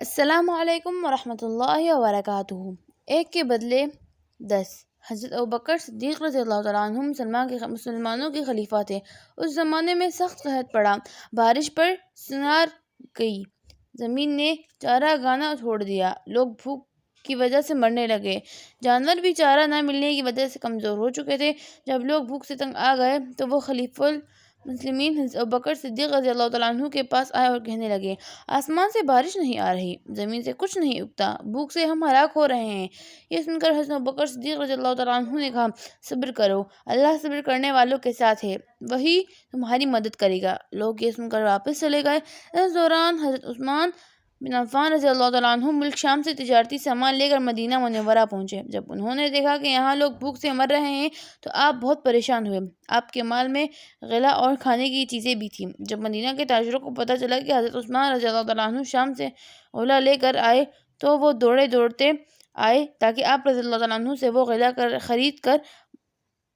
السلام علیکم ورحمۃ اللہ وبرکاتہ۔ ایک کے بدلے 10۔ حضرت ابوبکر صدیق رضی اللہ تعالیٰ عنہ مسلمانوں کے خلیفہ تھے۔ اس زمانے میں سخت قحط پڑا، بارش پر سنار گئی، زمین نے چارہ گانا چھوڑ دیا، لوگ بھوک کی وجہ سے مرنے لگے، جانور بھی چارہ نہ ملنے کی وجہ سے کمزور ہو چکے تھے۔ جب لوگ بھوک سے تنگ آ گئے تو وہ خلیفہ المسلمین حضرت ابوبکر صدیق رضی اللہ تعالیٰ عنہ کے پاس آئے اور کہنے لگے، آسمان سے بارش نہیں آ رہی، زمین سے کچھ نہیں اگتا، بھوک سے ہم ہلاک ہو رہے ہیں۔ یہ سن کر حضرت ابوبکر صدیق رضی اللہ تعالیٰ عنہ نے کہا، صبر کرو، اللہ صبر کرنے والوں کے ساتھ ہے، وہی تمہاری مدد کرے گا۔ لوگ یہ سن کر واپس چلے گئے۔ اس دوران حضرت عثمان بن عفان رضی اللہ تعالیٰ عنہ ملک شام سے تجارتی سامان لے کر مدینہ منورہ پہنچے۔ جب انہوں نے دیکھا کہ یہاں لوگ بھوک سے مر رہے ہیں تو آپ بہت پریشان ہوئے۔ آپ کے مال میں غلہ اور کھانے کی چیزیں بھی تھیں۔ جب مدینہ کے تاجروں کو پتہ چلا کہ حضرت عثمان رضی اللہ تعالیٰ عنہ شام سے غلہ لے کر آئے تو وہ دوڑتے آئے تاکہ آپ رضی اللہ تعالیٰ عنہ سے وہ غلہ خرید کر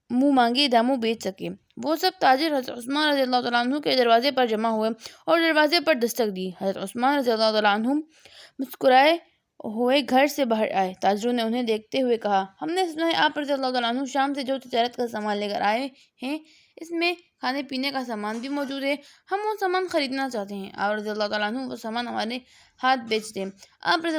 منہ مانگے داموں بیچ سکے۔ وہ سب تاجر حضرت عثمان رضی اللہ تعالیٰ عنہ کے دروازے پر جمع ہوئے اور دروازے پر دستک دی۔ حضرت عثمان رضی اللہ تعالیٰ عنہ مسکرائے ہوئے گھر سے باہر آئے۔ تاجروں نے انہیں دیکھتے ہوئے کہا، ہم نے سنا ہے آپ رضی اللہ تعالیٰ عنہ شام سے جو تجارت کا سامان لے کر آئے ہیں، اس میں کھانے پینے کا سامان بھی موجود ہے، ہم وہ سامان خریدنا چاہتے ہیں، آپ رضی اللہ تعالیٰ عنہ وہ سامان ہمارے ہاتھ بیچ دیں، آپ رضی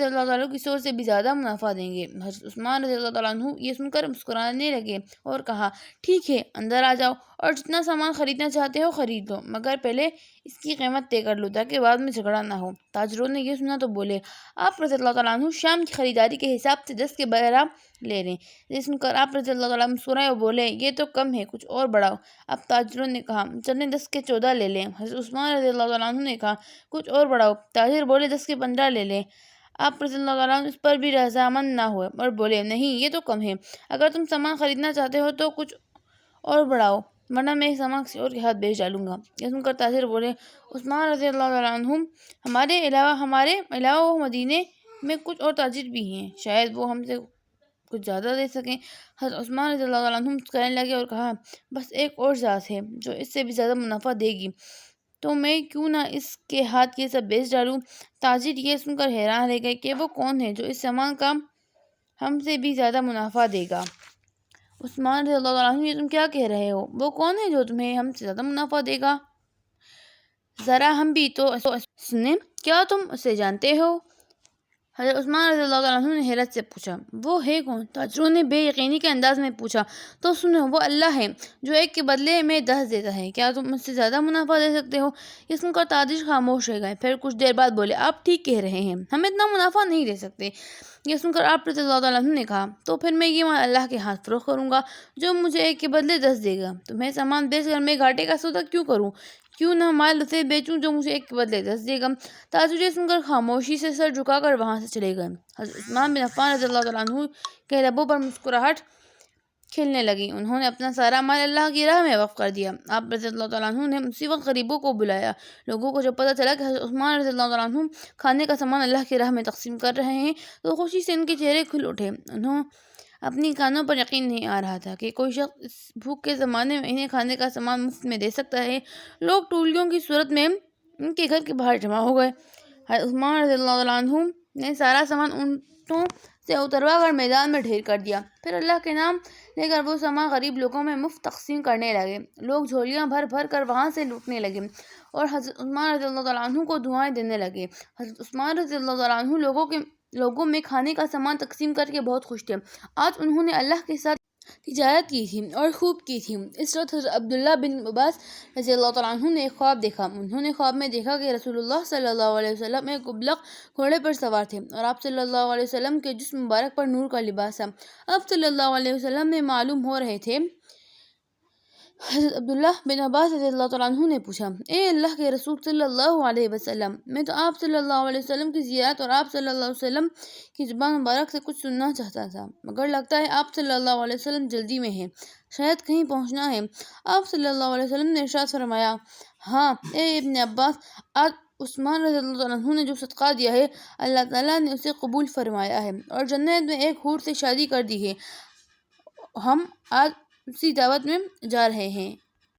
اللہ تعالیٰ کی سوچ سے بھی زیادہ منافع دیں گے۔ حضرت عثمان رضی اللہ تعالیٰ عنہ یہ سن کر مسکرانے لگے اور کہا، ٹھیک ہے، اندر آ جاؤ اور جتنا سامان خریدنا چاہتے ہو خرید لو، مگر پہلے اس کی قیمت طے کر لو تاکہ بعد میں جھگڑا نہ ہو۔ تاجروں نے یہ سنا تو بولے، آپ رضی اللہ تعالیٰ عنہ شام کی خریداری کے حساب سے 10 کے برابر لے لیں۔ یہ سن کر آپ رضی اللہ تعالیٰ مسکرائے اور بولے، یہ تو کم ہے، کچھ اور بڑھاؤ۔ اب تاجروں نے کہا، چلیں 10 کے 14 لے لیں۔ حضرت عثمان رضی اللہ تعالیٰ عنہ نے کہا، کچھ اور بڑھاؤ۔ تاجر بولے، 10 کے 15 لے لیں۔ آپ رضی اللہ تعالیٰ عنہ اس پر بھی رضامند نہ ہوئے اور بولے، نہیں، یہ تو کم ہے، اگر تم سامان خریدنا چاہتے ہو تو کچھ اور بڑھاؤ، ورنہ میں یہ سامان کسی اور کے ہاتھ بیچ ڈالوں گا۔ یہ سن کر تاجر بولے، عثمان رضی اللہ تعالیٰ عنہ ہمارے علاوہ مدینے میں کچھ اور تاجر بھی ہیں، شاید وہ ہم سے کچھ زیادہ دے سکیں۔ حضرت عثمان رضی اللہ تعالیٰ عنہ مسکرانے لگے اور کہا، بس ایک اور ذات ہے جو اس سے بھی زیادہ منافع دے گی، تو میں کیوں نہ اس کے ہاتھ یہ سب بیچ ڈالوں۔ تاجر یہ سن کر حیران رہ گئے کہ وہ کون ہے جو اس سامان کا ہم سے بھی زیادہ منافع دے گا۔ عثمان رضی اللہ تعالیٰ عنہ، یہ تم کیا کہہ رہے ہو؟ وہ کون ہے جو تمہیں ہم سے زیادہ منافع دے گا؟ ذرا ہم بھی تو سنیں، کیا تم اسے جانتے ہو؟ حضرت عثمان رضی اللہ تعالیٰ عنہ نے حیرت سے پوچھا، وہ ہے کون؟ تاجروں نے بے یقینی کے انداز میں پوچھا، تو سنو، وہ اللہ ہے جو ایک کے بدلے میں 10 دیتا ہے، کیا تم اس سے زیادہ منافع دے سکتے ہو؟ یہ سن کر تاجر خاموش رہ گئے، پھر کچھ دیر بعد بولے، آپ ٹھیک کہہ رہے ہیں، ہم اتنا منافع نہیں دے سکتے۔ یہ سن کر آپ رضی اللہ تعالیٰ عنہ نے کہا، تو پھر میں یہ مال اللہ کے ہاتھ فروخت کروں گا جو مجھے ایک کے بدلے 10 دے گا۔ تمہیں سامان بیچ کر میں گھاٹے کا سودا کیوں کروں؟ کیوں نہ مال اسے بیچوں جو مجھے ایک کے بدلے 10 دے گا۔ تاجر یہ سن کر خاموشی سے سر جھکا کر وہاں سے چلے گئے۔ حضرت عثمان بن عفان رضی اللہ تعالیٰ عنہ کے لبوں پر مسکراہٹ کھلنے لگی، انہوں نے اپنا سارا مال اللہ کی راہ میں وقف کر دیا۔ آپ رضی اللہ تعالیٰ عنہ نے اسی وقت غریبوں کو بلایا۔ لوگوں کو جب پتہ چلا کہ حضرت عثمان رضی اللہ تعالیٰ عنہ کھانے کا سامان اللہ کی راہ میں تقسیم کر رہے ہیں تو خوشی سے ان کے چہرے کھل اٹھے۔ انہوں اپنی کانوں پر یقین نہیں آ رہا تھا کہ کوئی شخص اس بھوک کے زمانے میں انہیں کھانے کا سامان مفت میں دے سکتا ہے۔ لوگ ٹولیوں کی صورت میں ان کے گھر کے باہر جمع ہو گئے۔ حضرت عثمان رضی اللہ تعالیٰ عنہ نے سارا سامان اونٹوں سے اتروا کر میدان میں ڈھیر کر دیا، پھر اللہ کے نام لے کر وہ سامان غریب لوگوں میں مفت تقسیم کرنے لگے۔ لوگ جھولیاں بھر بھر کر وہاں سے لوٹنے لگے اور حضرت عثمان رضی اللہ تعالیٰ عنہ کو دعائیں دینے لگے۔ حضرت عثمان رضی اللہ تعالیٰ عنہ لوگوں میں کھانے کا سامان تقسیم کر کے بہت خوش تھے۔ آج انہوں نے اللہ کے ساتھ تجارت کی تھی اور خوب کی تھی۔ اس وقت حضرت عبداللہ بن عباس رضی اللہ تعالیٰ عنہ نے ایک خواب دیکھا۔ انہوں نے خواب میں دیکھا کہ رسول اللہ صلی اللہ علیہ وسلم ایک ابلق گھوڑے پر سوار تھے اور آپ صلی اللہ علیہ وسلم کے جسم مبارک پر نور کا لباس تھا۔ آپ صلی اللہ علیہ وسلم میں معلوم ہو رہے تھے۔ حضرت عبداللہ بن عباس رضی اللہ تعالیٰ عنہ نے پوچھا، اے اللہ کے رسول صلی اللہ علیہ وسلم، میں تو آپ صلی اللہ علیہ وسلم کی زیارت اور آپ صلی اللہ علیہ وسلم کی زبان مبارک سے کچھ سننا چاہتا تھا، مگر لگتا ہے آپ صلی اللہ علیہ وسلم جلدی میں ہیں، شاید کہیں پہنچنا ہے۔ آپ صلی اللہ علیہ وسلم نے ارشاد فرمایا، ہاں اے ابن عباس، آج عثمان رضی اللہ تعالیٰ عنہ نے جو صدقہ دیا ہے اللہ تعالیٰ نے اسے قبول فرمایا ہے اور جنت میں ایک حور سے شادی کر دی ہے، ہم آج اسی دعوت میں جا رہے ہیں۔